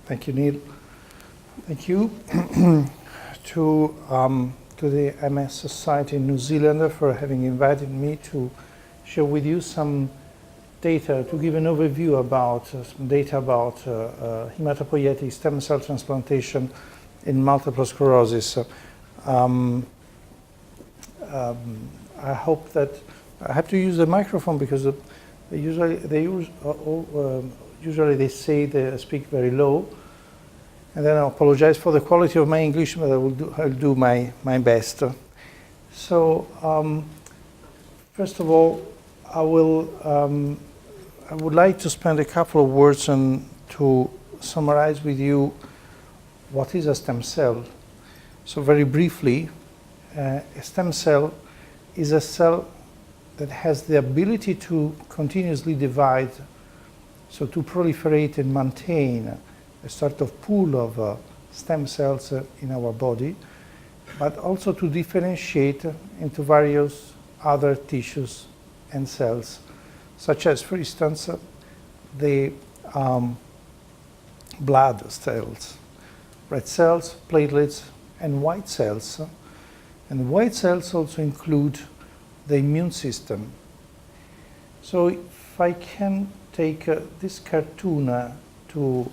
Thank you, Neil. Thank you to the MS Society in New Zealand for having invited me to share with you some data, to give an overview about some data about hematopoietic stem cell transplantation in multiple sclerosis. I hope that I have to use the microphone because usually they say they speak very low, and then I apologize for the quality of my English, but I'll do my best. So first of all, I would like to spend a couple of words to summarize with you what is a stem cell. So very briefly, a stem cell is a cell that has the ability to continuously divide, so to proliferate and maintain a sort of pool of stem cells in our body, but also to differentiate into various other tissues and cells, such as, for instance, the blood cells, red cells, platelets, and white cells. And white cells also include the immune system. So if I can take this cartoon to,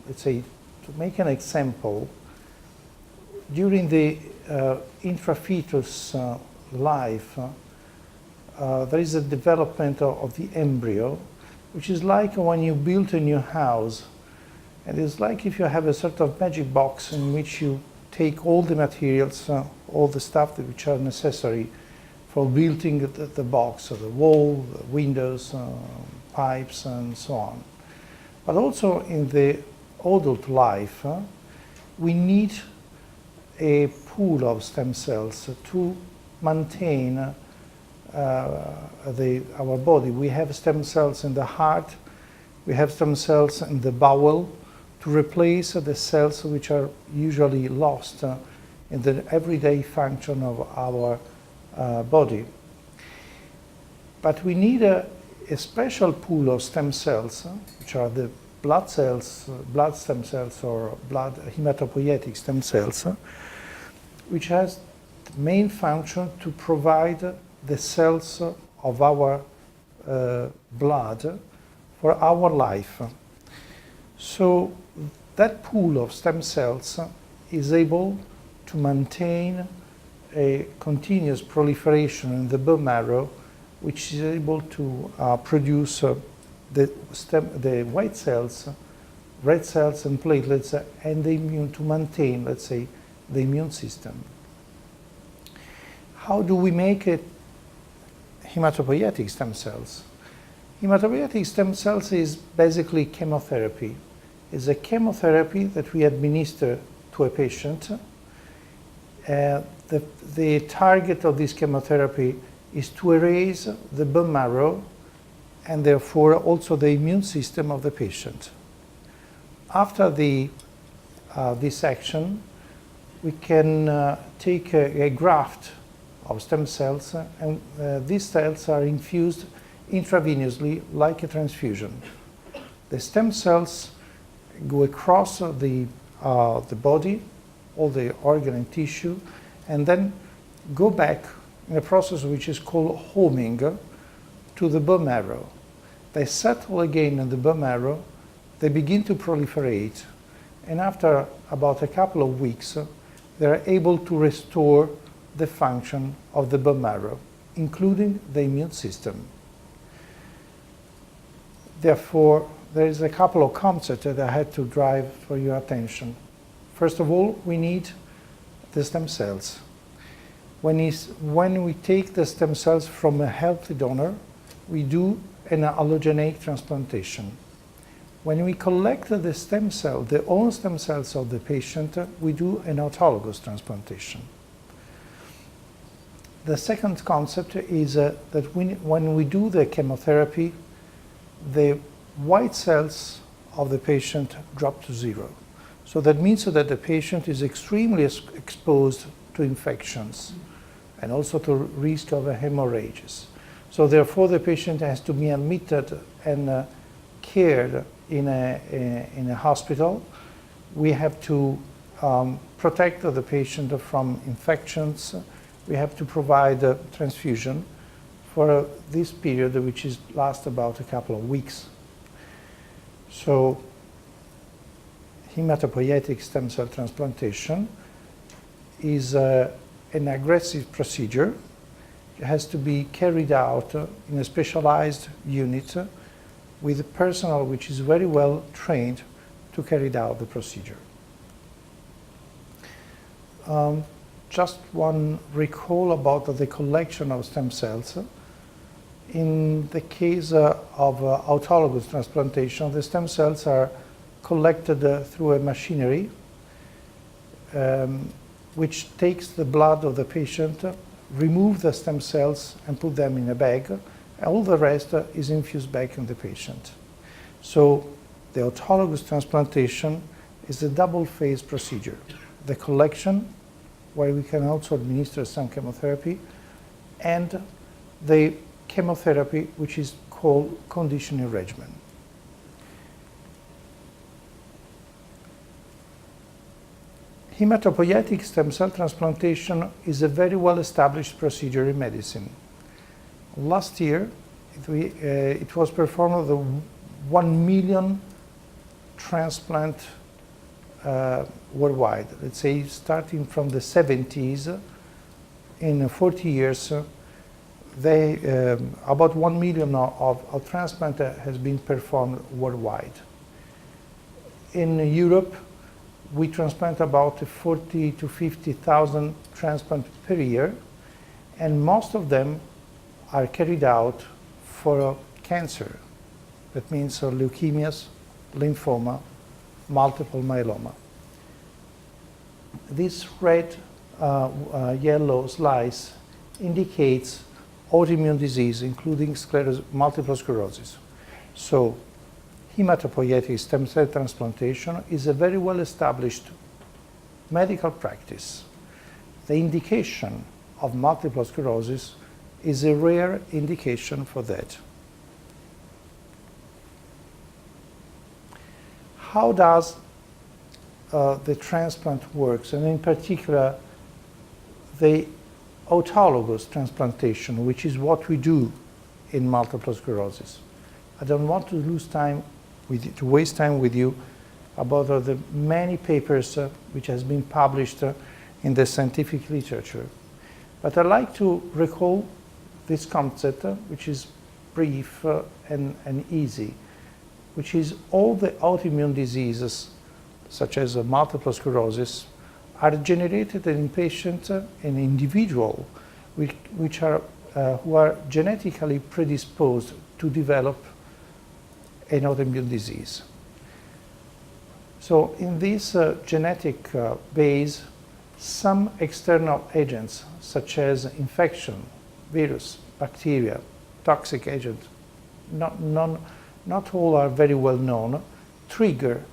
let's say, to make an example, during the intrafetus life, there is a development of the embryo, which is like when you build a new house. And it's like if you have a sort of magic box in which you take all the materials, all the stuff which are necessary for building the box, so the wall, the windows, pipes, and so on. But also in the adult life, we need a pool of stem cells to maintain our body. We have stem cells in the heart, we have stem cells in the bowel to replace the cells which are usually lost in the everyday function of our body. But we need a special pool of stem cells, which are the blood cells, blood stem cells, or blood hematopoietic stem cells, which has the main function to provide the cells of our blood for our life. So that pool of stem cells is able to maintain a continuous proliferation in the bone marrow, which is able to produce the white cells, red cells, and platelets, and the immune to maintain, let's say, the immune system. How do we make it hematopoietic stem cells? Hematopoietic stem cells is basically chemotherapy. It's a chemotherapy that we administer to a patient. The target of this chemotherapy is to erase the bone marrow and therefore also the immune system of the patient. After this action, we can take a graft of stem cells, and these cells are infused intravenously like a transfusion. The stem cells go across the body, all the organ and tissue, and then go back in a process which is called homing to the bone marrow. They settle again in the bone marrow, they begin to proliferate, and after about a couple of weeks, they are able to restore the function of the bone marrow, including the immune system. Therefore, there is a couple of concepts that I had to drive for your attention. First of all, we need the stem cells. When we take the stem cells from a healthy donor, we do an allogeneic transplantation. When we collect the stem cell, the own stem cells of the patient, we do an autologous transplantation. The second concept is that when we do the chemotherapy, the white cells of the patient drop to zero. So that means that the patient is extremely exposed to infections and also to risk of hemorrhages. So therefore the patient has to be admitted and cared in a hospital. We have to protect the patient from infections. We have to provide transfusion for this period, which lasts about a couple of weeks. So hematopoietic stem cell transplantation is an aggressive procedure. It has to be carried out in a specialized unit with personnel which is very well trained to carry out the procedure. Just one recall about the collection of stem cells. In the case of autologous transplantation, the stem cells are collected through a machinery which takes the blood of the patient, remove the stem cells and put them in a bag. All the rest is infused back in the patient. So the autologous transplantation is a double-phase procedure. The collection, where we can also administer some chemotherapy, and the chemotherapy, which is called conditioning regimen. Hematopoietic stem cell transplantation is a very well-established procedure in medicine. Last year, it was performed the 1 million transplant worldwide. Let's say starting from the 70s, in 40 years, about 1 million of transplant has been performed worldwide. In Europe, we transplant about 40 to 50,000 transplants per year, and most of them are carried out for cancer. That means leukemias, lymphoma, multiple myeloma. This red, yellow slice indicates autoimmune disease, including multiple sclerosis. So, hematopoietic stem cell transplantation is a very well-established medical practice. The indication of multiple sclerosis is a rare indication for that. How does the transplant works, and in particular the autologous transplantation, which is what we do in multiple sclerosis? I don't want to lose time with you, to waste time with you about the many papers which has been published in the scientific literature. But I'd like to recall this concept, which is brief and easy, which is all the autoimmune diseases, such as multiple sclerosis, are generated in patients, in individuals, who are genetically predisposed to develop an autoimmune disease. So in this genetic base, some external agents, such as infection, virus, bacteria, toxic agents, not all are very well known, trigger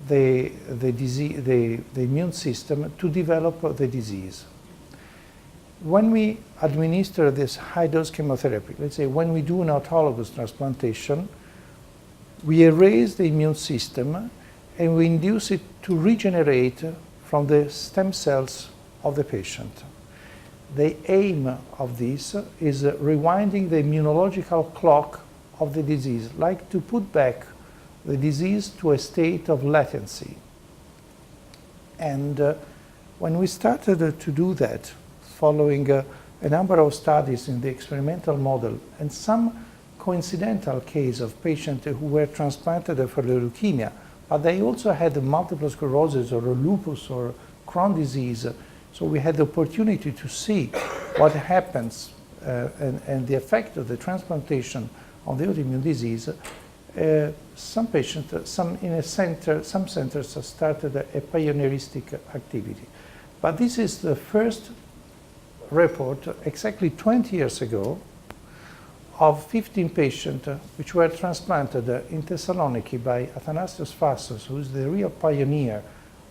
the immune system to develop the disease. When we administer this high-dose chemotherapy, let's say when we do an autologous transplantation, we erase the immune system and we induce it to regenerate from the stem cells of the patient. The aim of this is rewinding the immunological clock of the disease, like to put back the disease to a state of latency. And when we started to do that, following a number of studies in the experimental model and some coincidental case of patients who were transplanted for leukemia, but they also had multiple sclerosis or lupus or Crohn's disease. So we had the opportunity to see what happens and the effect of the transplantation on the autoimmune disease. Some patients, some centers started a pioneeristic activity. But this is the first report, exactly 20 years ago, of 15 patients which were transplanted in Thessaloniki by Athanasios Fassos, who is the real pioneer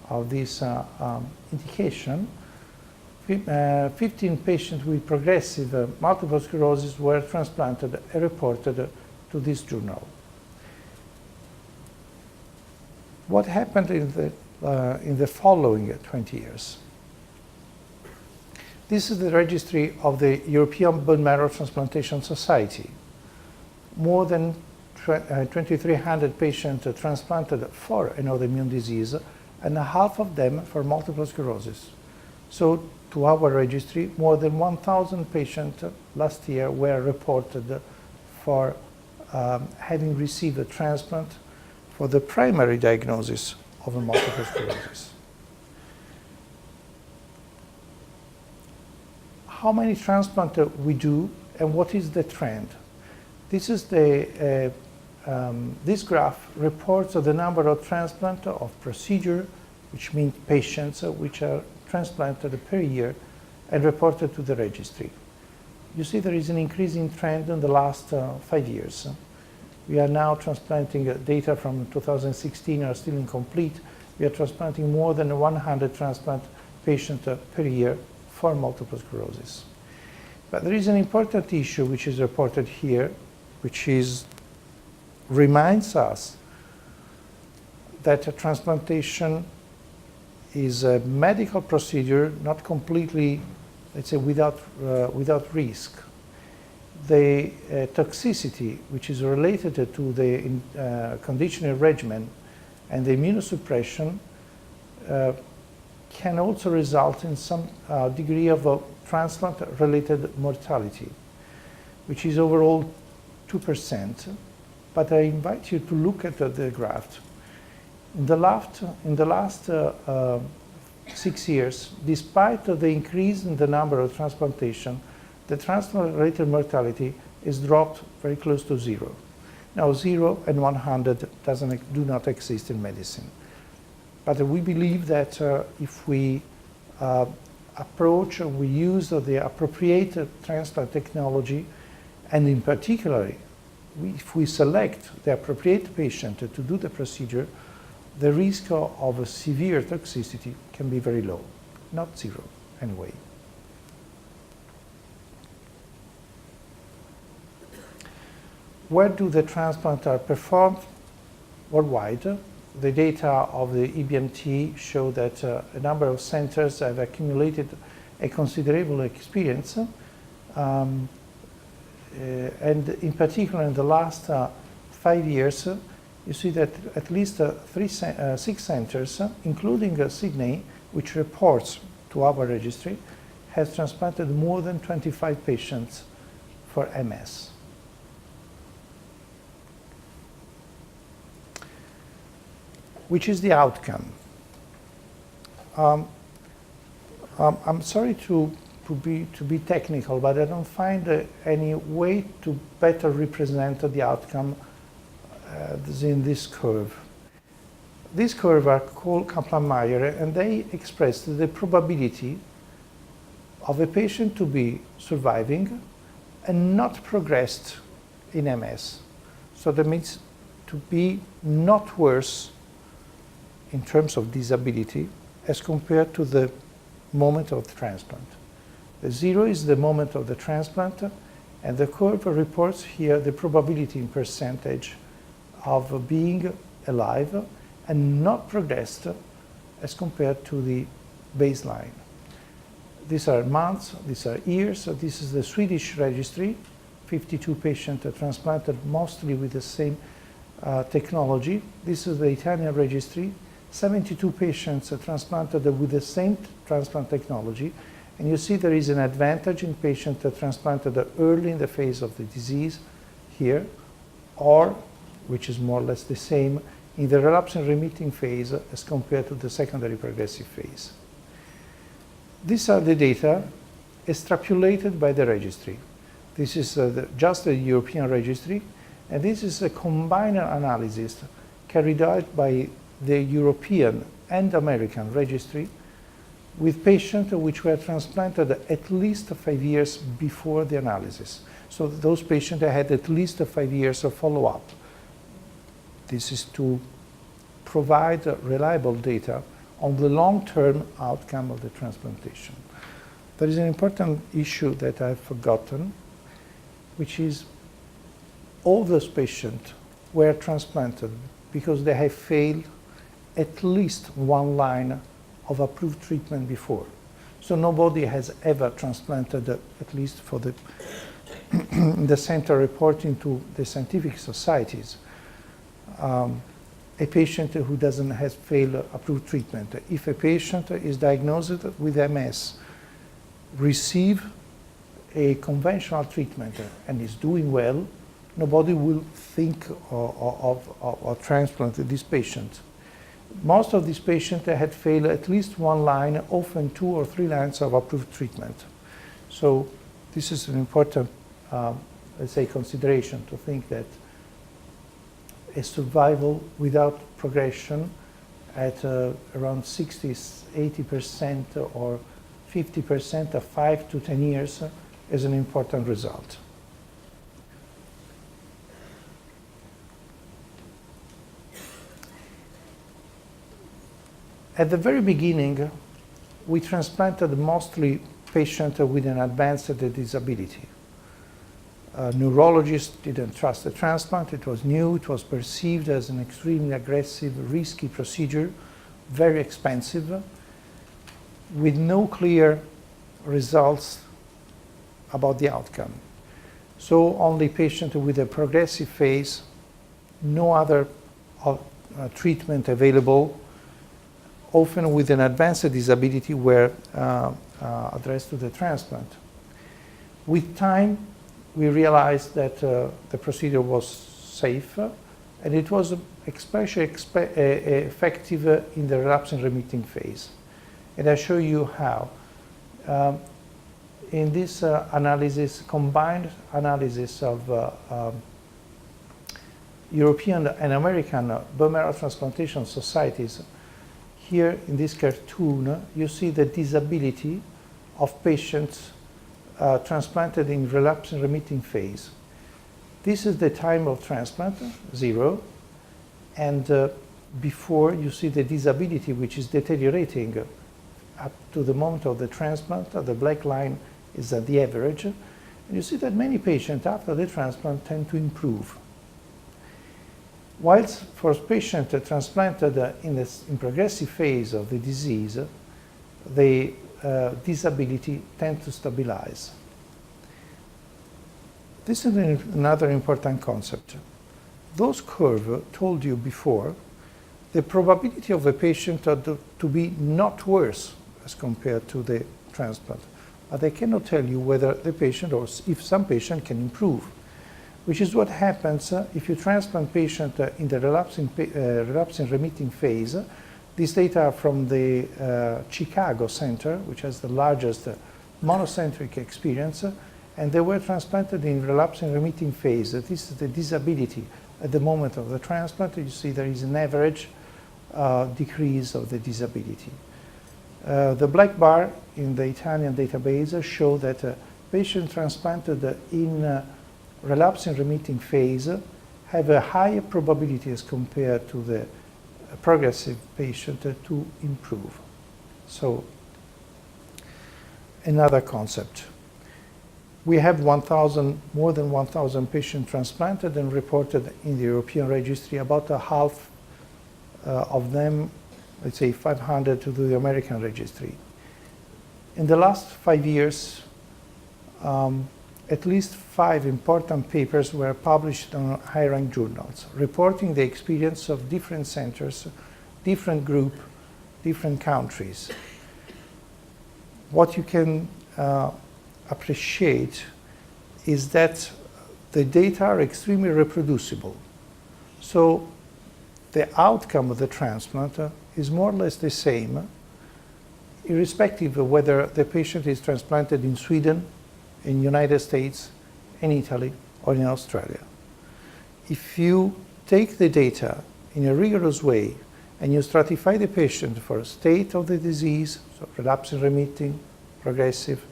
of this indication. 15 patients with progressive multiple sclerosis were transplanted and reported to this journal. What happened in the following 20 years? This is the registry of the European Bone Marrow Transplantation Society. More than 2,300 patients transplanted for an autoimmune disease, and half of them for multiple sclerosis. So to our registry, more than 1,000 patients last year were reported for having received a transplant for the primary diagnosis of a multiple sclerosis. How many transplants we do and what is the trend? This is this graph reports the number of transplants of procedure, which means patients which are transplanted per year and reported to the registry. You see there is an increasing trend in the last 5 years. We are now transplanting data from 2016 are still incomplete. We are transplanting more than 100 transplant patients per year for multiple sclerosis. But there is an important issue which is reported here, which reminds us that transplantation is a medical procedure, not completely, let's say, without risk. The toxicity, which is related to the conditioning regimen and the immunosuppression, can also result in some degree of transplant-related mortality, which is overall 2%. But I invite you to look at the graph. In the last 6 years, despite the increase in the number of transplantation, the transplant-related mortality is dropped very close to zero. Now, 0 and 100 do not exist in medicine. But we believe that if we we use the appropriate transplant technology, and in particular, if we select the appropriate patient to do the procedure, the risk of a severe toxicity can be very low, not zero anyway. Where do the transplants are performed? Worldwide. The data of the EBMT show that a number of centers have accumulated a considerable experience. And in particular, in the last 5 years, you see that at least 6 centers, including Sydney, which reports to our registry, has transplanted more than 25 patients for MS. Which is the outcome? I'm sorry to be technical, but I don't find any way to better represent the outcome in this curve. These curves are called Kaplan-Meier, and they express the probability of a patient to be surviving and not progressed in MS. So that means to be not worse in terms of disability as compared to the moment of the transplant. The 0 is the moment of the transplant, and the curve reports here the probability in percentage of being alive and not progressed as compared to the baseline. These are months, these are years. This is the Swedish registry, 52 patients transplanted mostly with the same technology. This is the Italian registry, 72 patients transplanted with the same transplant technology. And you see there is an advantage in patients transplanted early in the phase of the disease here, or, which is more or less the same, in the relapsing remitting phase as compared to the secondary progressive phase. These are the data extrapolated by the registry. This is just the European registry, and this is a combined analysis carried out by the European and American registry with patients which were transplanted at least 5 years before the analysis. So those patients had at least 5 years of follow-up. This is to provide reliable data on the long-term outcome of the transplantation. There is an important issue that I've forgotten, which is all those patients were transplanted because they have failed at least one line of approved treatment before. So nobody has ever transplanted, at least for the, the center reporting to the scientific societies, a patient who doesn't have failed approved treatment. If a patient is diagnosed with MS, receive a conventional treatment and is doing well, nobody will think of transplanting this patient. Most of these patients had failed at least one line, often 2 or 3 lines of approved treatment. So this is an important, let's say, consideration to think that a survival without progression at around 60, 80% or 50% of 5 to 10 years is an important result. At the very beginning, we transplanted mostly patients with an advanced disability. Neurologists didn't trust the transplant. It was new. It was perceived as an extremely aggressive, risky procedure, very expensive, with no clear results about the outcome. So only patients with a progressive phase, no other treatment available, often with an advanced disability, were addressed to the transplant. With time, we realized that the procedure was safe, and it was especially effective in the relapsing remitting phase. And I show you how. In this analysis, combined analysis of European and American bone marrow transplantation societies, here in this cartoon, you see the disability of patients transplanted in relapsing remitting phase. This is the time of transplant, 0, and before you see the disability which is deteriorating up to the moment of the transplant. The black line is at the average, and you see that many patients after the transplant tend to improve. Whilst for patients transplanted in progressive phase of the disease, the disability tends to stabilize. This is another important concept. Those curves told you before the probability of a patient to be not worse as compared to the transplant, but they cannot tell you whether the patient or if some patient can improve, which is what happens if you transplant patient in the relapsing remitting phase. These data are from the Chicago Center, which has the largest monocentric experience, and they were transplanted in relapsing remitting phase. This is the disability at the moment of the transplant. You see there is an average decrease of the disability. The black bar in the Italian database show that patients transplanted in relapsing remitting phase have a higher probability as compared to the progressive patient to improve. So another concept. We have more than 1,000 patients transplanted and reported in the European registry. About a half of them, let's say 500, to the American registry. In the last 5 years, at least 5 important papers were published in high-ranked journals, reporting the experience of different centers, different groups, different countries. What you can appreciate is that the data are extremely reproducible. So the outcome of the transplant is more or less the same, irrespective of whether the patient is transplanted in Sweden, in the United States, in Italy, or in Australia. If you take the data in a rigorous way and you stratify the patient for state of the disease, so relapsing remitting, progressive,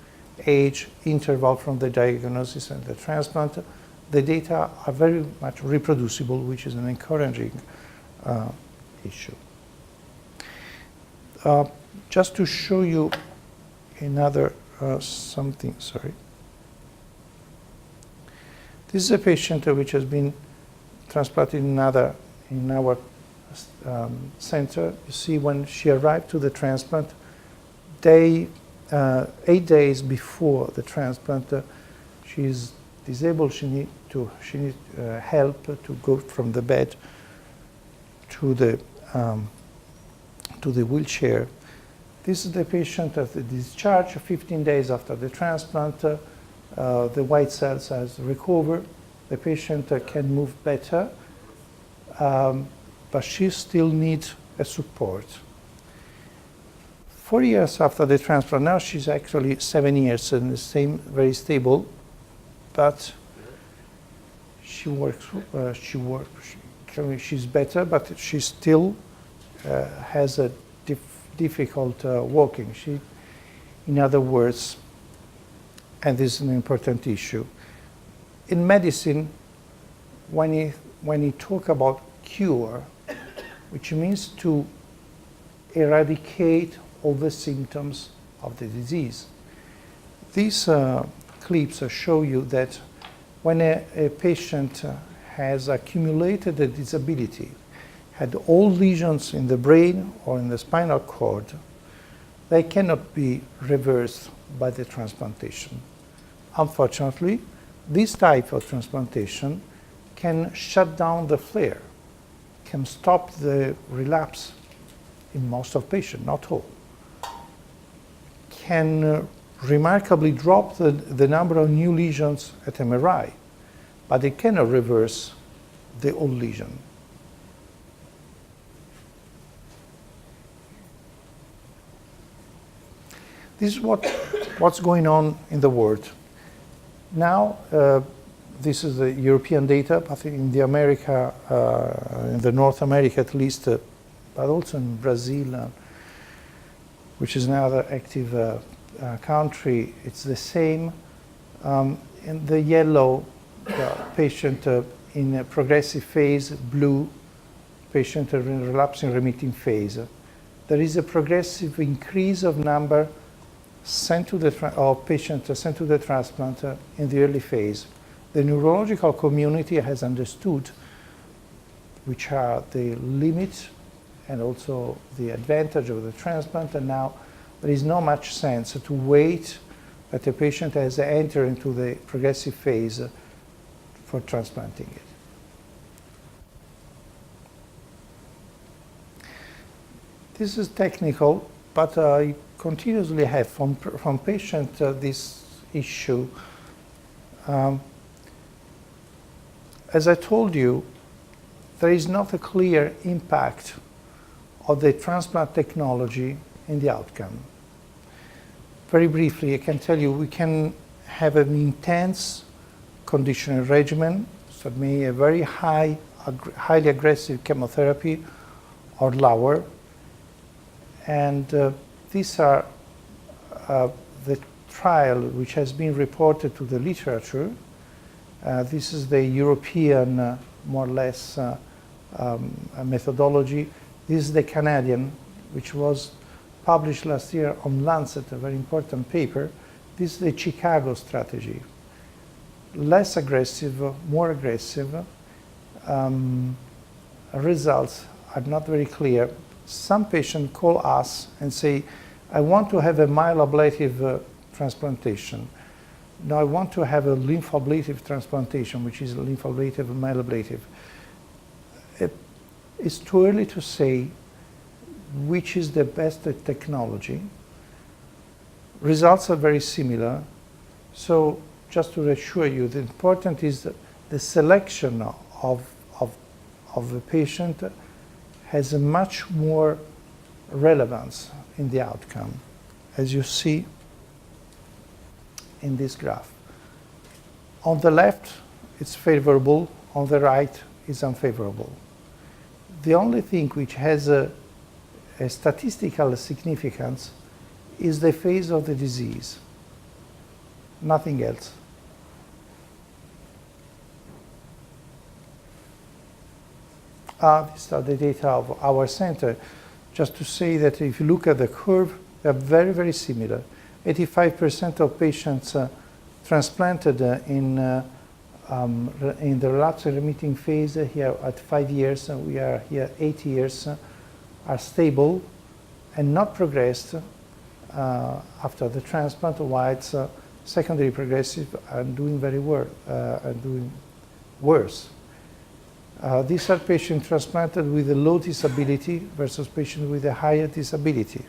age, interval from the diagnosis and the transplant, the data are very much reproducible, which is an encouraging issue. Just to show you another something, sorry. This is a patient which has been transplanted in our center. You see, when she arrived to the transplant, 8 days before the transplant, she's disabled. She needs help to go from the bed to the wheelchair. This is the patient at the discharge, 15 days after the transplant. The white cells has recovered. The patient can move better, but she still needs a support. 4 years after the transplant, now she's actually 7 years and the same, very stable, but she's better, but she still has a difficult walking. In other words, and this is an important issue, in medicine, when you talk about cure, which means to eradicate all the symptoms of the disease. These clips show you that when a patient has accumulated a disability, had all lesions in the brain or in the spinal cord, they cannot be reversed by the transplantation. Unfortunately, this type of transplantation can shut down the flare, can stop the relapse in most of patients, not all, can remarkably drop the number of new lesions at MRI, but it cannot reverse the old lesion. This is what's going on in the world. Now, this is the European data, but in the America, in the North America at least, but also in Brazil, which is another active country, it's the same. In the yellow, patient in a progressive phase, blue, patient in relapsing remitting phase. There is a progressive increase of number of patients sent to the transplant in the early phase. The neurological community has understood which are the limits and also the advantage of the transplant, and now there is not much sense to wait that the patient has entered into the progressive phase for transplanting it. This is technical, but I continuously have from patients this issue. As I told you, there is not a clear impact of the transplant technology in the outcome. Very briefly, I can tell you we can have an intense conditioning regimen, so it may be a very highly aggressive chemotherapy or lower, and these are the trial which has been reported to the literature. This is the European, more or less, methodology. This is the Canadian, which was published last year on Lancet, a very important paper. This is the Chicago strategy. Less aggressive, more aggressive. Results are not very clear. Some patients call us and say, I want to have a myeloablative transplantation. Now I want to have a lymphoablative transplantation, which is lymphoablative and myeloablative. It's too early to say which is the best technology. Results are very similar. So just to reassure you, the important is that the selection of the patient has a much more relevance in the outcome, as you see in this graph. On the left, it's favorable. On the right, it's unfavorable. The only thing which has a statistical significance is the phase of the disease, nothing else. These are the data of our center. Just to say that if you look at the curve, they are very, very similar. 85% of patients transplanted in in the relapse and remitting phase here at 5 years, we are here 8 years, are stable and not progressed after the transplant, while it's secondary progressive and doing very well, and doing worse. These are patients transplanted with a low disability versus patients with a higher disability.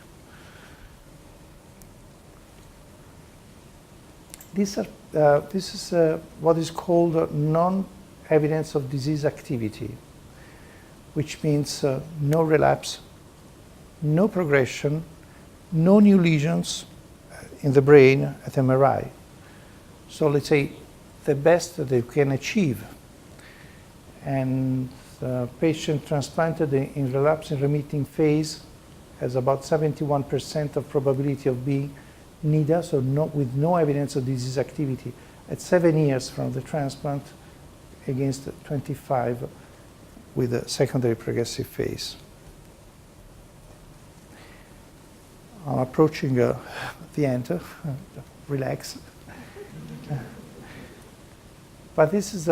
This is what is called non-evidence of disease activity, which means no relapse, no progression, no new lesions in the brain at MRI. So let's say the best that they can achieve. And the patient transplanted in relapse and remitting phase has about 71% of probability of being NIDA, so with no evidence of disease activity at 7 years from the transplant against 25 with a secondary progressive phase. I'm approaching the end. Relax. But this is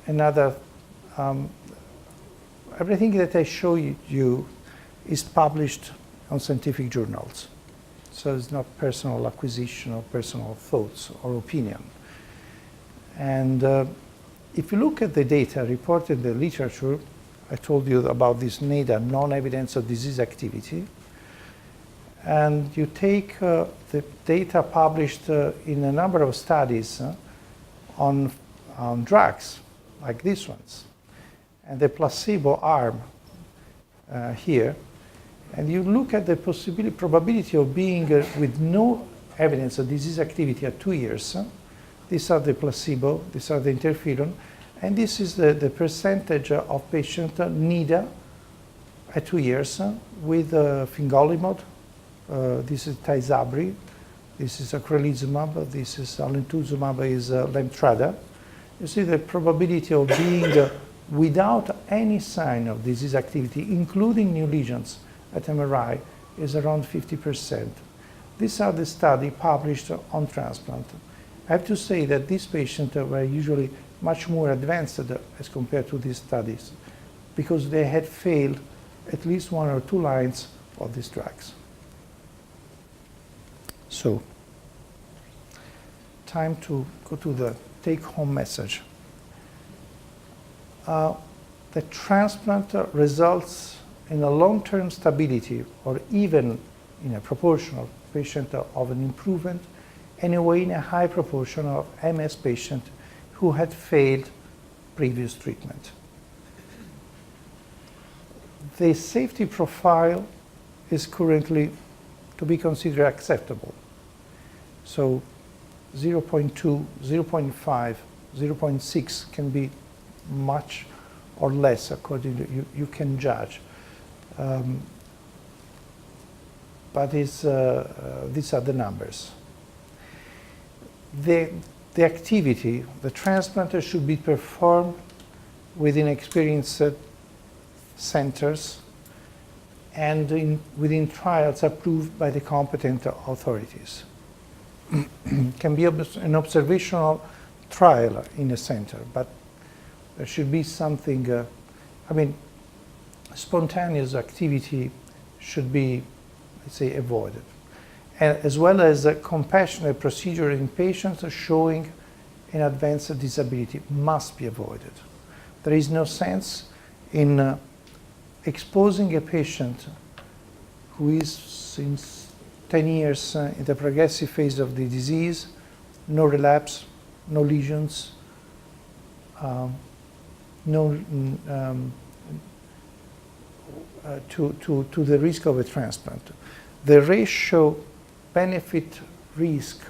another. Everything that I show you is published on scientific journals. So it's not personal acquisition or personal thoughts or opinion. And if you look at the data reported in the literature, I told you about this NIDA, non-evidence of disease activity, and you take the data published in a number of studies on drugs, like these ones, and the placebo arm here, and you look at the probability of being with no evidence of disease activity at 2 years. These are the placebo, these are the interferon, and this is the percentage of patient NIDA at 2 years with fingolimod. This is Tysabri, this is acrelizumab, this is alemtuzumab, is Lemtrada. You see the probability of being without any sign of disease activity, including new lesions at MRI, is around 50%. These are the studies published on transplant. I have to say that these patients were usually much more advanced as compared to these studies because they had failed at least 1 or 2 lines of these drugs. So, time to go to the take-home message. The transplant results in a long-term stability or even in a proportion of patient of an improvement, anyway in a high proportion of MS patients who had failed previous treatment. The safety profile is currently to be considered acceptable. So 0.2, 0.5, 0.6 can be much or less according to you can judge. But these are the numbers. The activity, the transplant should be performed within experienced centers and within trials approved by the competent authorities. Can be an observational trial in a center, but there should be something, spontaneous activity should be, let's say, avoided. And as well as a compassionate procedure in patients showing an advanced disability must be avoided. There is no sense in exposing a patient who is since 10 years in the progressive phase of the disease, no relapse, no lesions, to the risk of a transplant. The ratio benefit risk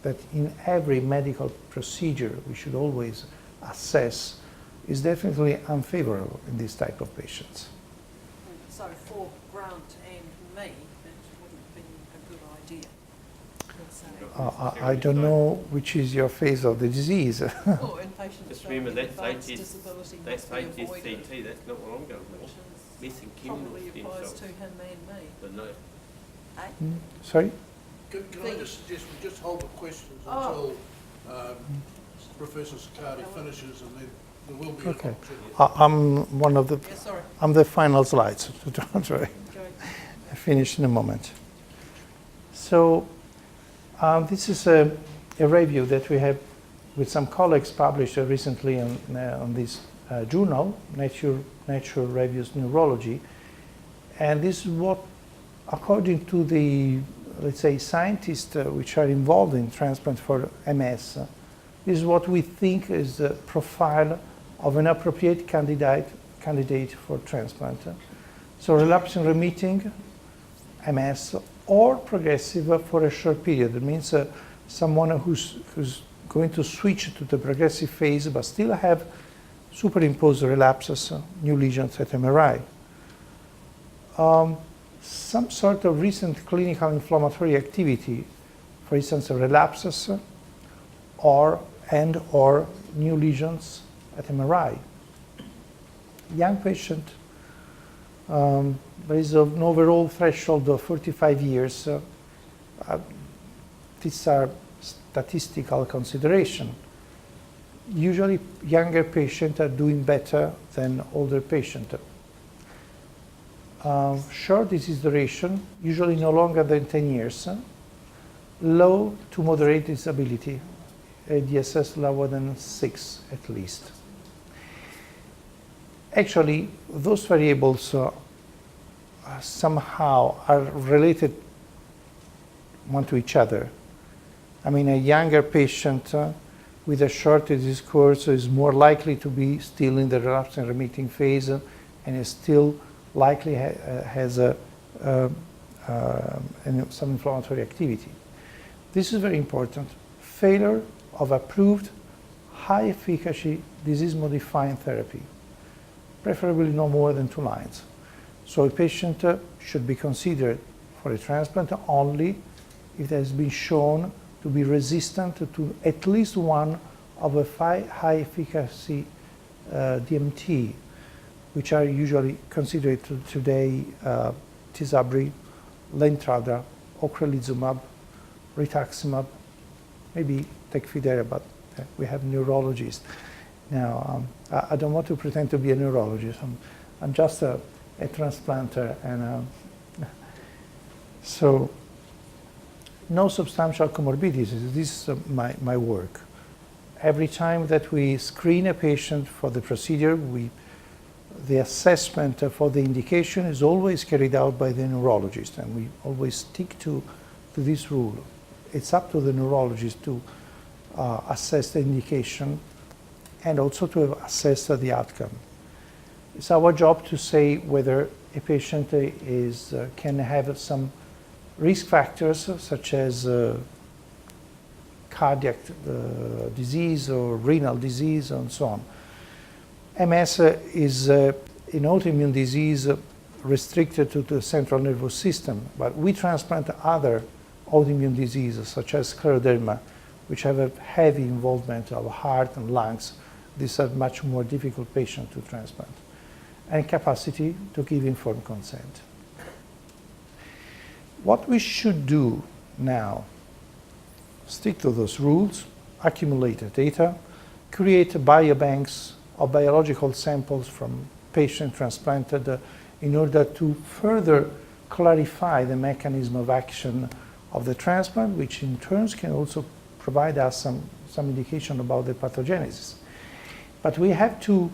that in every medical procedure we should always assess is definitely unfavorable in this type of patients. So for Grant and me, it wouldn't be a good idea. I don't know which is your phase of the disease. Or in patients just remember with that's advanced disability must be avoided, HSCT, that's not what I'm going for. which Missing is chemical probably stem applies cells. to him and me. But no, Sorry? Can I just suggest we just hold the questions Oh. until Professor Saccardi finishes, and then there will be Okay. an opportunity. I'm one of the, Yeah, sorry. I'm the final slides. Don't worry. Go. I finish in a moment. So this is a review that we have with some colleagues published recently on this journal, Nature Reviews Neurology. And this is what, according to the, let's say, scientists which are involved in transplant for MS, this is what we think is the profile of an appropriate candidate for transplant. So relapsing remitting MS or progressive for a short period. It means someone who's going to switch to the progressive phase but still have superimposed relapses, new lesions at MRI. Some sort of recent clinical inflammatory activity, for instance, relapses or new lesions at MRI. Young patient, there is an overall threshold of 45 years. These are statistical consideration. Usually younger patients are doing better than older patients. Short disease duration, usually no longer than 10 years. Low to moderate disability, ADSS lower than 6 at least. Actually, those variables somehow are related one to each other. I mean, a younger patient with a short disease course is more likely to be still in the relapsing remitting phase and is still likely has some inflammatory activity. This is very important. Failure of approved high efficacy disease modifying therapy, preferably no more than 2 lines. So a patient should be considered for a transplant only if it has been shown to be resistant to at least one of a high efficacy DMT, which are usually considered today Tysabri, Lentrada, ocrelizumab, rituximab, maybe Tecfidera, but we have neurologists. Now, I don't want to pretend to be a neurologist. I'm just a transplanter, and so no substantial comorbidities. This is my work. Every time that we screen a patient for the procedure, the assessment for the indication is always carried out by the neurologist, and we always stick to this rule. It's up to the neurologist to assess the indication and also to assess the outcome. It's our job to say whether a patient can have some risk factors such as cardiac disease or renal disease and so on. MS is an autoimmune disease restricted to the central nervous system, but we transplant other autoimmune diseases such as scleroderma, which have a heavy involvement of heart and lungs. These are much more difficult patients to transplant. And capacity to give informed consent. What we should do now, stick to those rules, accumulate the data, create biobanks of biological samples from patients transplanted in order to further clarify the mechanism of action of the transplant, which in turn can also provide us some indication about the pathogenesis. But we have to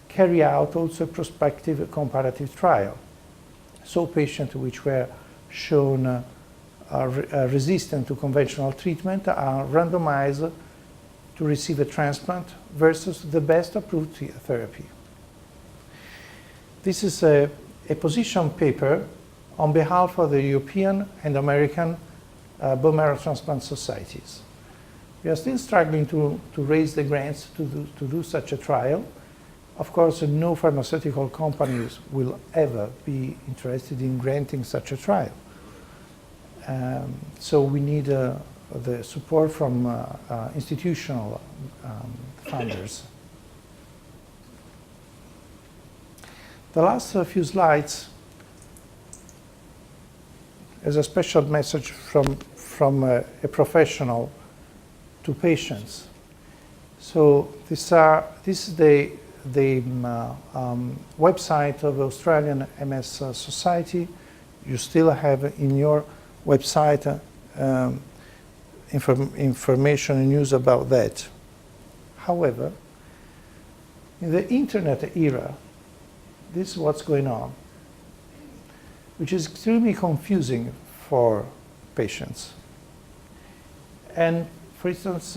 carry out also a prospective comparative trial. So patients which were shown resistant to conventional treatment are randomized to receive a transplant versus the best approved therapy. This is a position paper on behalf of the European and American bone marrow transplant societies. We are still struggling to raise the grants to do such a trial. Of course, no pharmaceutical companies will ever be interested in granting such a trial. So we need the support from institutional funders. The last few slides is a special message from a professional to patients. So this is the website of the Australian MS Society. You still have in your website information and news about that. However, in the internet era, this is what's going on, which is extremely confusing for patients. And for instance,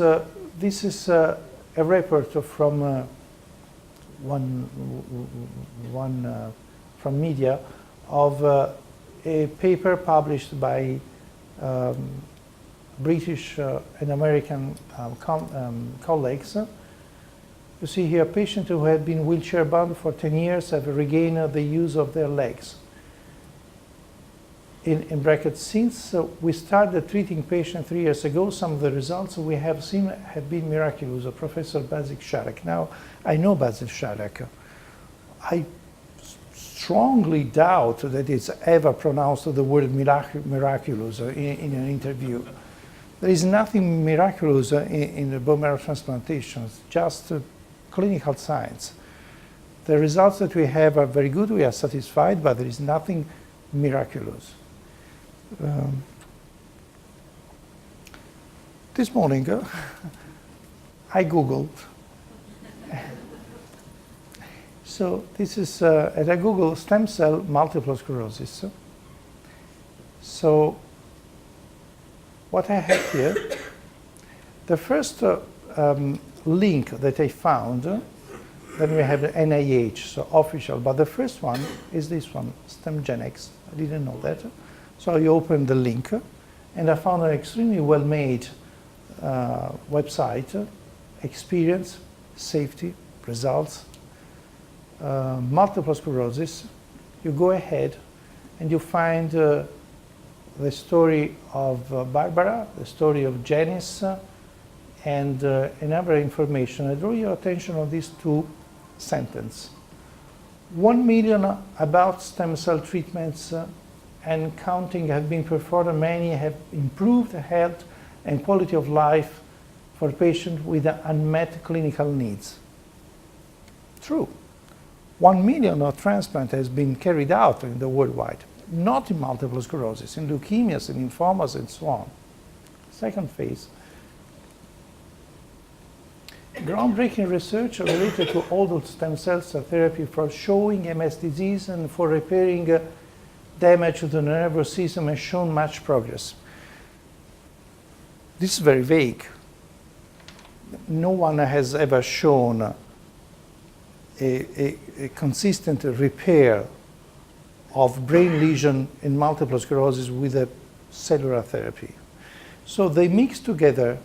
this is a report from from media of a paper published by British and American colleagues. You see here, patients who had been wheelchair-bound for 10 years have regained the use of their legs. In brackets, since we started treating patients 3 years ago, some of the results we have seen have been miraculous. Professor Basil Sharrock. Now, I know Basil Sharrock. I strongly doubt that it's ever pronounced the word miraculous in an interview. There is nothing miraculous in the bone marrow transplantation, just clinical science. The results that we have are very good, we are satisfied, but there is nothing miraculous. This morning, I Googled. So this is, as I Google stem cell multiple sclerosis. So what I have here, the first link that I found, then we have the NIH, so official, but the first one is this one, StemGenX. I didn't know that. So I opened the link, and I found an extremely well-made website, experience, safety, results, multiple sclerosis. You go ahead and you find the story of Barbara, the story of Janice, and another information. I draw your attention on these two sentences. 1 million about stem cell treatments and counting have been performed. Many have improved health and quality of life for patients with unmet clinical needs. True. 1 million of transplant has been carried out in the worldwide, not in multiple sclerosis, in leukemias and lymphomas and so on. Second phase. Groundbreaking research related to adult stem cells therapy for showing MS disease and for repairing damage to the nervous system has shown much progress. This is very vague. No one has ever shown a consistent repair of brain lesion in multiple sclerosis with a cellular therapy. So they mix together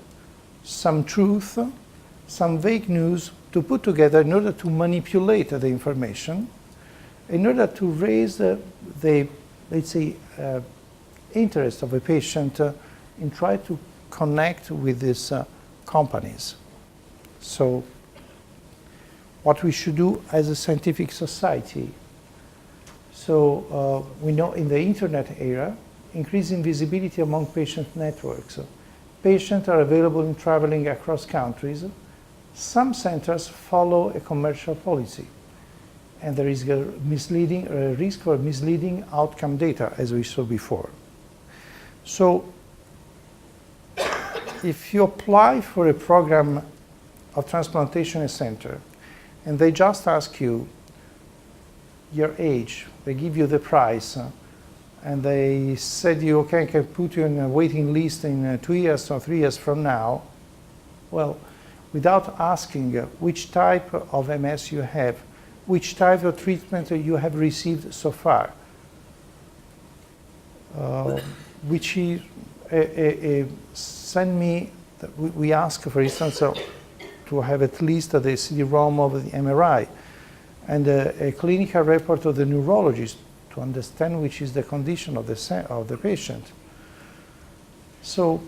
some truth, some vague news to put together in order to manipulate the information, in order to raise the let's say, interest of a patient in try to connect with these companies. So what we should do as a scientific society. So we know in the internet era, increasing visibility among patient networks. Patients are available in traveling across countries. Some centers follow a commercial policy, and there is a risk for misleading outcome data, as we saw before. So if you apply for a program of transplantation in a center, and they just ask you your age, they give you the price, and they said you, okay, I can put you in a waiting list in 2 years or 3 years from now, well, without asking which type of MS you have, which type of treatment you have received so far, which is send me, we ask, for instance, to have at least the CD-ROM of the MRI and a clinical report of the neurologist to understand which is the condition of the patient. So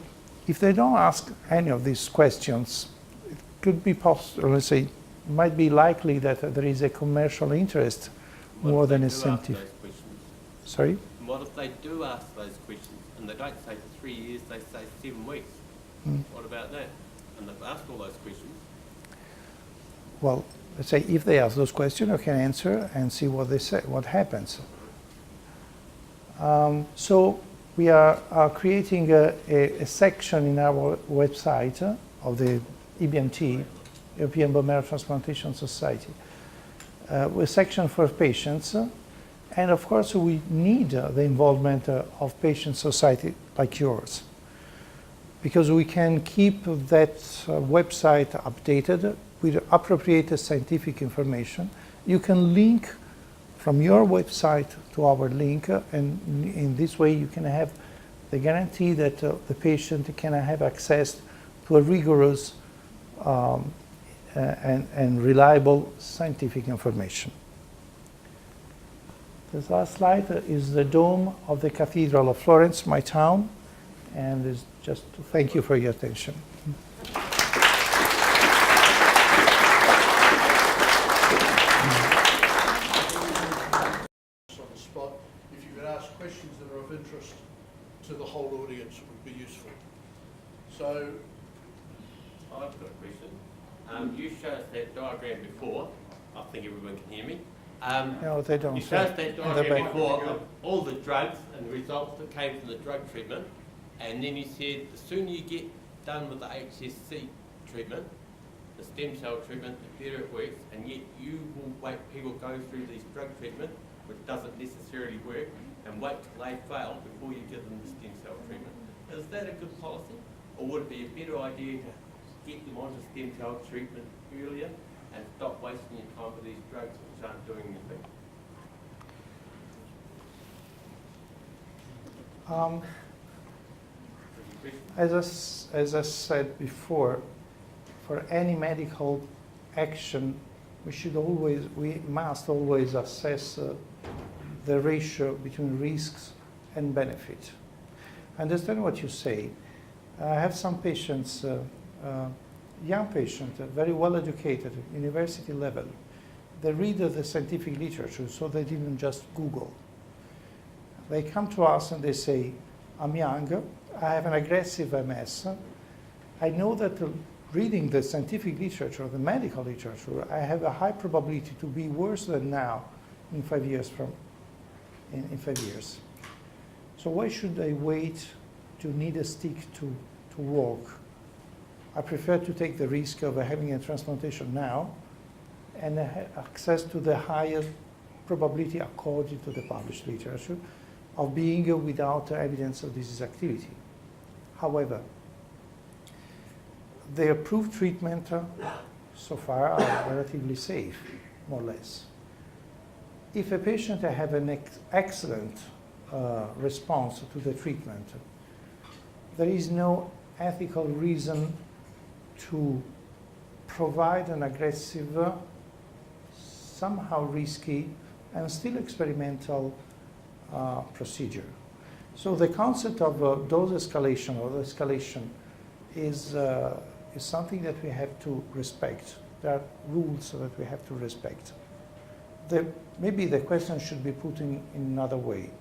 if they don't ask any of these questions, it could be possible, let's say, it might be likely that there is a commercial interest more than a scientific. Sorry? What if they do ask those questions and they don't say 3 years, they say 7 weeks? What about that? And they've asked all those questions well, let's say if they ask those questions, I can answer and see what they say, what happens. So we are creating a section in our website of the EBMT, European Bone Marrow Transplantation Society, with a section for patients. And of course, we need the involvement of patient society like yours, because we can keep that website updated with appropriate scientific information. You can link from your website to our link, and in this way you can have the guarantee that the patient can have access to a rigorous and reliable scientific information. This last slide is the dome of the Cathedral of Florence, my town, and is just to thank you for your attention. On the spot, if you could ask questions that are of interest to the whole audience, it would be useful. So, I've got a question. You showed us that diagram before. I think everyone can hear me. No, they don't. You showed us that diagram before of all the drugs and the results that came from the drug treatment, and then you said the sooner you get done with the HSC treatment, the stem cell treatment, the better it works, and yet you will wait people go through these drug treatment, which doesn't necessarily work, and wait till they fail before you give them the stem cell treatment. Is that a good policy, or would it be a better idea to get them onto stem cell treatment earlier and stop wasting your time with these drugs which aren't doing anything? As I said before, for any medical action, we must always assess the ratio between risks and benefit. I understand what you say. I have some patients, young patients, very well educated, university level. They read the scientific literature, so they didn't just Google. They come to us and they say, I'm young, I have an aggressive MS. I know that reading the scientific literature, the medical literature, I have a high probability to be worse than now in 5 years in 5 years. So why should I wait to need a stick to walk? I prefer to take the risk of having a transplantation now and access to the higher probability according to the published literature of being without evidence of disease activity. However, the approved treatment so far are relatively safe, more or less. If a patient has an excellent response to the treatment, there is no ethical reason to provide an aggressive, somehow risky, and still experimental procedure. So the concept of dose escalation or escalation is something that we have to respect. There are rules that we have to respect. Maybe the question should be put in another way.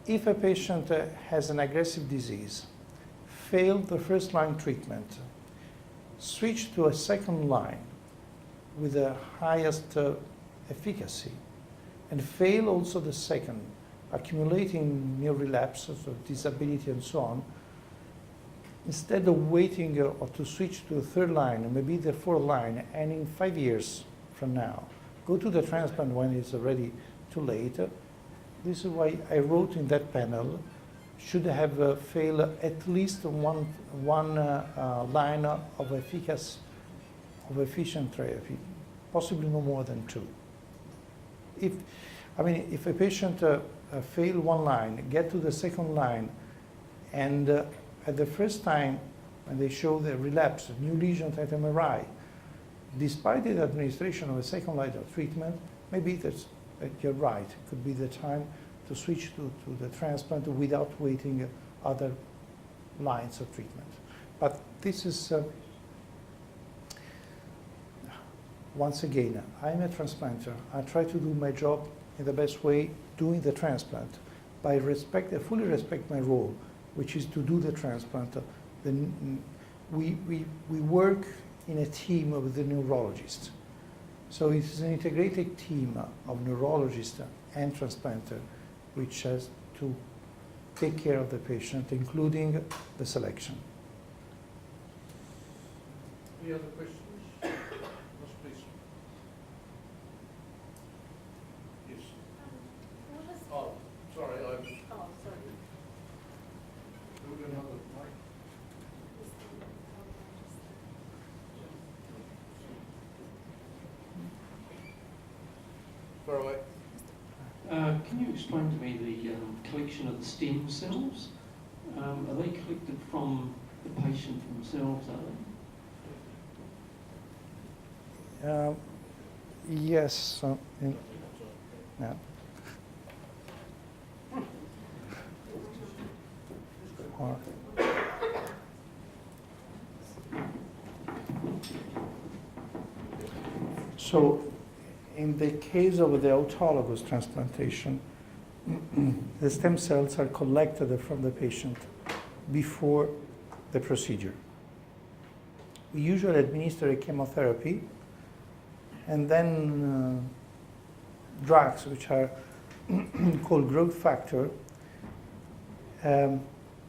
If a patient has an aggressive disease, failed the first line treatment, switch to a second line with the highest efficacy, and fail also the second, accumulating new relapses of disability and so on, instead of waiting or to switch to the third line, and maybe the fourth line, and in 5 years from now, go to the transplant when it's already too late. This is why I wrote in that panel, should have failed at least one line of efficient therapy, possibly no more than 2. If a patient fail one line, get to the second line, and at the first time when they show the relapse, new lesions at MRI, despite the administration of a second line of treatment, maybe you're right. It could be the time to switch to the transplant without waiting other lines of treatment. But this is, once again, I'm a transplanter. I try to do my job in the best way, doing the transplant. I fully respect my role, which is to do the transplant. We work in a team with the neurologist. So it is an integrated team of neurologists and transplanter which has to take care of the patient, including the selection. Any other questions? Yes, please. Yes. Oh, sorry, Oh, sorry. we'll do another mic. Far away. Can you explain to me the collection of the stem cells? Are they collected from the patient themselves, are they? Yes. Yeah. Or- So, in the case of the autologous transplantation, the stem cells are collected from the patient before the procedure. We usually administer a chemotherapy and then drugs which are called growth factor,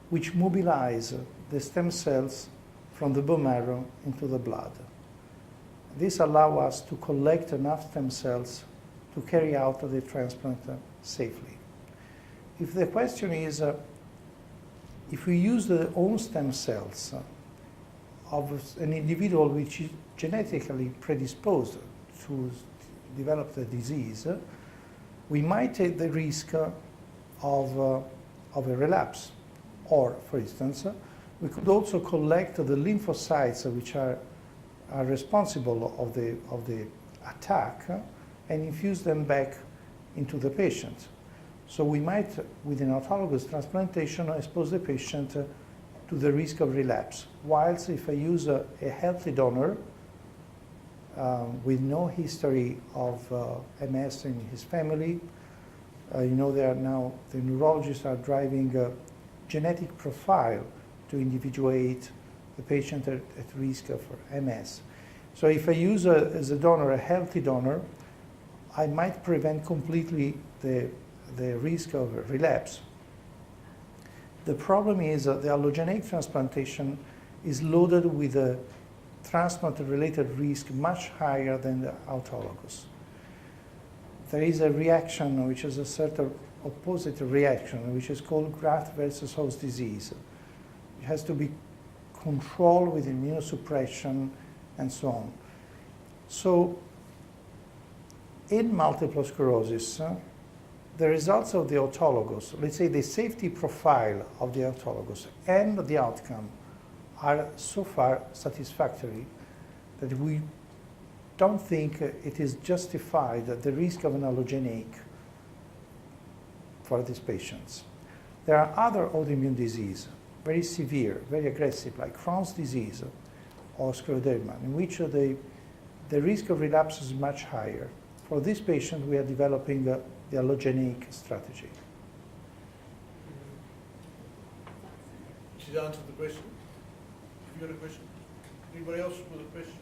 which mobilize the stem cells from the bone marrow into the blood. This allows us to collect enough stem cells to carry out the transplant safely. If the question is, if we use the own stem cells of an individual which is genetically predisposed to develop the disease, we might take the risk of a relapse. Or, for instance, we could also collect the lymphocytes which are responsible of the attack and infuse them back into the patient. So we might, with an autologous transplantation, expose the patient to the risk of relapse. Whilst if I use a healthy donor with no history of MS in his family, there are now, the neurologists are driving a genetic profile to individuate the patient at risk for MS. So if I use as a donor, a healthy donor, I might prevent completely the risk of relapse. The problem is that the allogeneic transplantation is loaded with a transplant-related risk much higher than the autologous. There is a reaction which is a sort of opposite reaction, which is called graft versus host disease. It has to be controlled with immunosuppression and so on. So in multiple sclerosis, the results of the autologous, let's say the safety profile of the autologous and the outcome are so far satisfactory that we don't think it is justified the risk of an allogeneic for these patients. There are other autoimmune diseases, very severe, very aggressive, like Crohn's disease or scleroderma, in which the risk of relapse is much higher. For this patient, we are developing the allogeneic strategy. She's answered the question. Have you got a question? Anybody else with a question?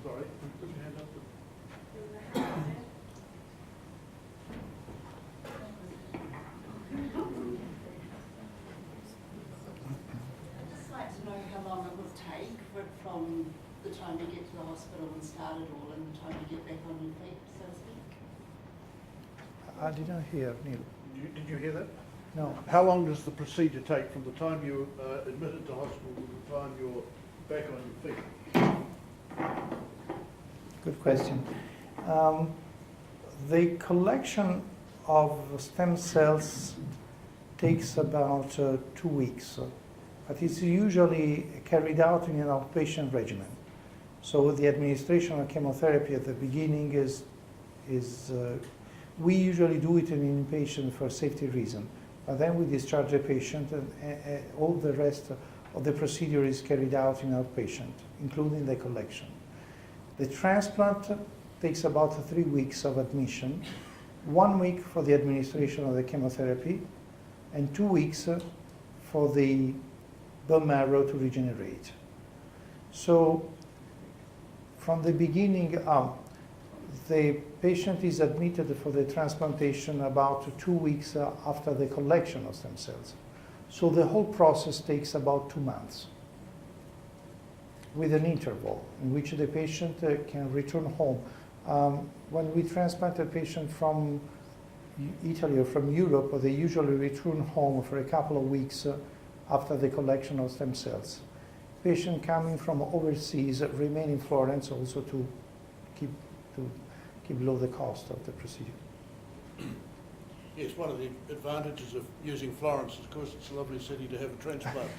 Sorry, put your hand up. I'd just like to know how long it will take from the time you get to the hospital and start it all and the time you get back on your feet, so to speak. I didn't hear, Neil. Did you hear that? No. How long does the procedure take from the time you're admitted to hospital to the time you're back on your feet? Good question. The collection of stem cells takes about 2 weeks, but it's usually carried out in an outpatient regimen. So the administration of chemotherapy at the beginning is we usually do it in an inpatient for safety reason, but then we discharge the patient and all the rest of the procedure is carried out in outpatient, including the collection. The transplant takes about 3 weeks of admission, 1 week for the administration of the chemotherapy, and 2 weeks for the bone marrow to regenerate. So from the beginning up, the patient is admitted for the transplantation about 2 weeks after the collection of stem cells. So the whole process takes about 2 months, with an interval in which the patient can return home. When we transplant a patient from Italy or from Europe, they usually return home for a couple of weeks after the collection of stem cells. Patient coming from overseas remain in Florence also to keep low the cost of the procedure. Yes, one of the advantages of using Florence is, of course, it's a lovely city to have a transplant.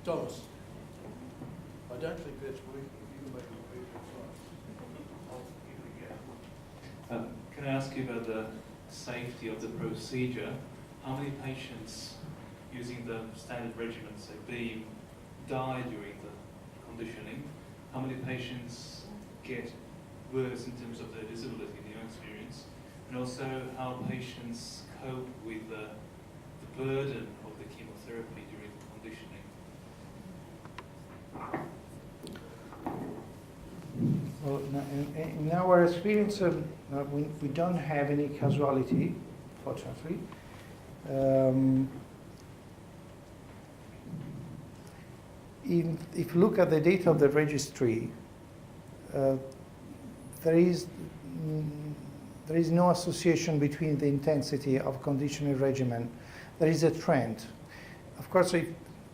Thomas, I don't think that's working. You can make it work. Can I ask you about the safety of the procedure? How many patients using the standard regimen, say beam, die during the conditioning? How many patients get worse in terms of their disability in your experience? And also how patients cope with the burden of the chemotherapy during the conditioning? Well, in our experience, we don't have any casualty, fortunately. If you look at the data of the registry, there is no association between the intensity of conditioning regimen. There is a trend. Of course,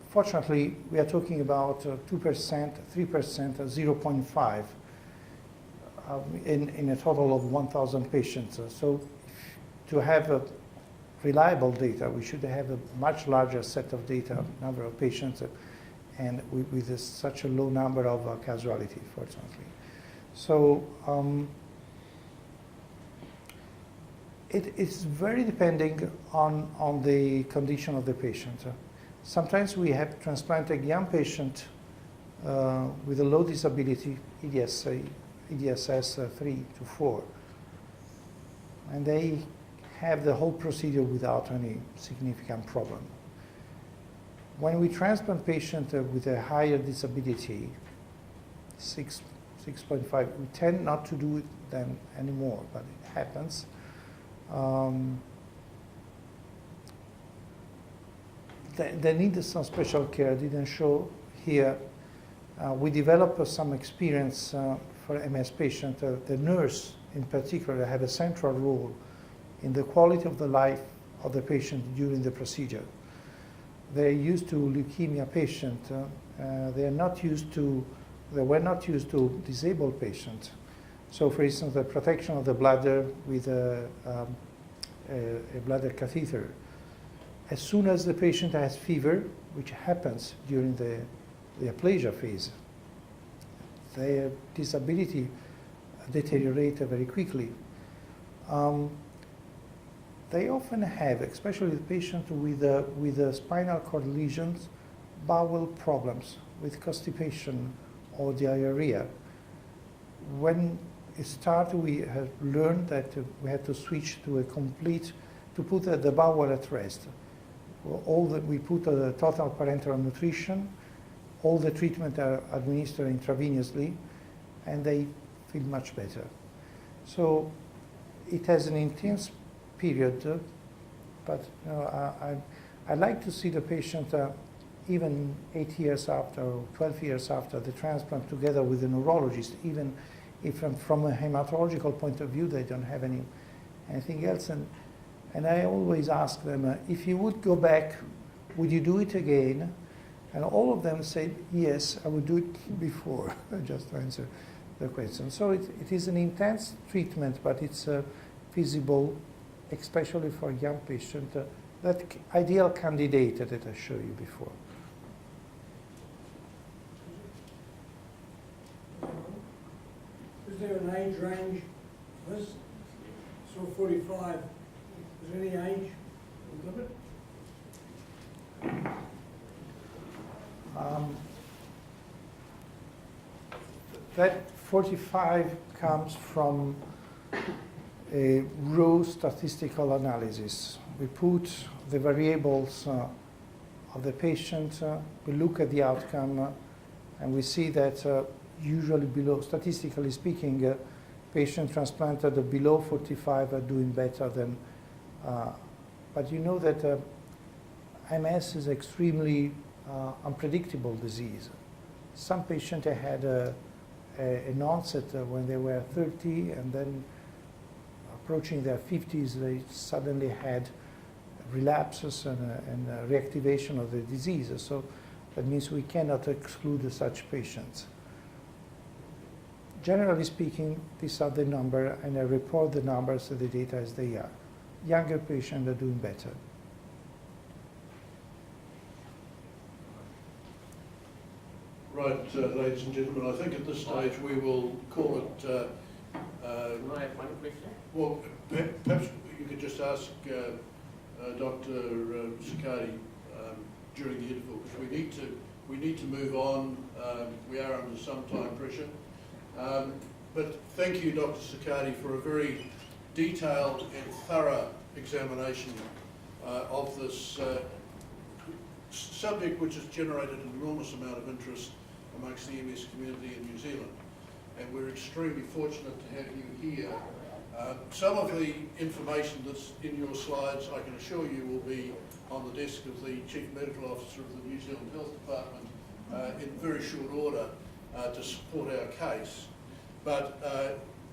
fortunately, we are talking about 2%, 3%, 0.5 in a total of 1,000 patients. So to have reliable data, we should have a much larger set of data, number of patients, and with such a low number of casualty, fortunately. So it's very depending on the condition of the patient. Sometimes we have transplanted young patient with a low disability, EDSS 3 to 4, and they have the whole procedure without any significant problem. When we transplant patient with a higher disability, 6.5, we tend not to do it then anymore, but it happens. They need some special care. I didn't show here. We developed some experience for MS patient. The nurse, in particular, have a central role in the quality of the life of the patient during the procedure. They're used to leukemia patient. They were not used to disabled patients. So, for instance, the protection of the bladder with a bladder catheter. As soon as the patient has fever, which happens during the aplasia phase, their disability deteriorates very quickly. They often have, especially the patient with spinal cord lesions, bowel problems with constipation or diarrhea. When it started, we have learned that we had to switch to to put the bowel at rest. We put a total parenteral nutrition, all the treatment are administered intravenously, and they feel much better. So it has an intense period, but I like to see the patient even 8 years after or 12 years after the transplant together with the neurologist, even if from a hematological point of view they don't have anything else. And I always ask them, if you would go back, would you do it again? And all of them say, yes, I would do it before, just to answer the question. So it is an intense treatment, but it's feasible, especially for a young patient, that ideal candidate that I showed you before. Is there an age range for this? So 45, is there any age limit? That 45 comes from a raw statistical analysis. We put the variables of the patient, we look at the outcome, and we see that usually below, statistically speaking, patients transplanted below 45 are doing better than, but you know that MS is extremely unpredictable disease. Some patients had an onset when they were 30, and then approaching their 50s, they suddenly had relapses and reactivation of the disease. So that means we cannot exclude such patients. Generally speaking, these are the numbers, and I report the numbers of the data as they are. Younger patients are doing better. Right, ladies and gentlemen, I think at this stage we will call it. Can I have one question? Well, perhaps you could just ask Dr. Saccardi during the interval, because we need to move on. We are under some time pressure. But thank you, Dr. Saccardi, for a very detailed and thorough examination of this subject, which has generated an enormous amount of interest amongst the MS community in New Zealand. And we're extremely fortunate to have you here. Some of the information that's in your slides, I can assure you, will be on the desk of the Chief Medical Officer of the New Zealand Health Department in very short order to support our case. But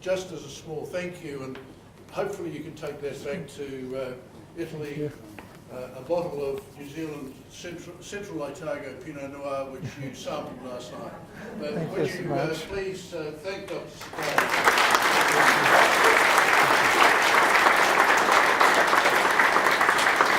just as a small thank you, and hopefully you can take that back to Italy, a bottle of New Zealand Central Otago Pinot Noir, which you sampled last night. But would you please thank Dr. Saccardi.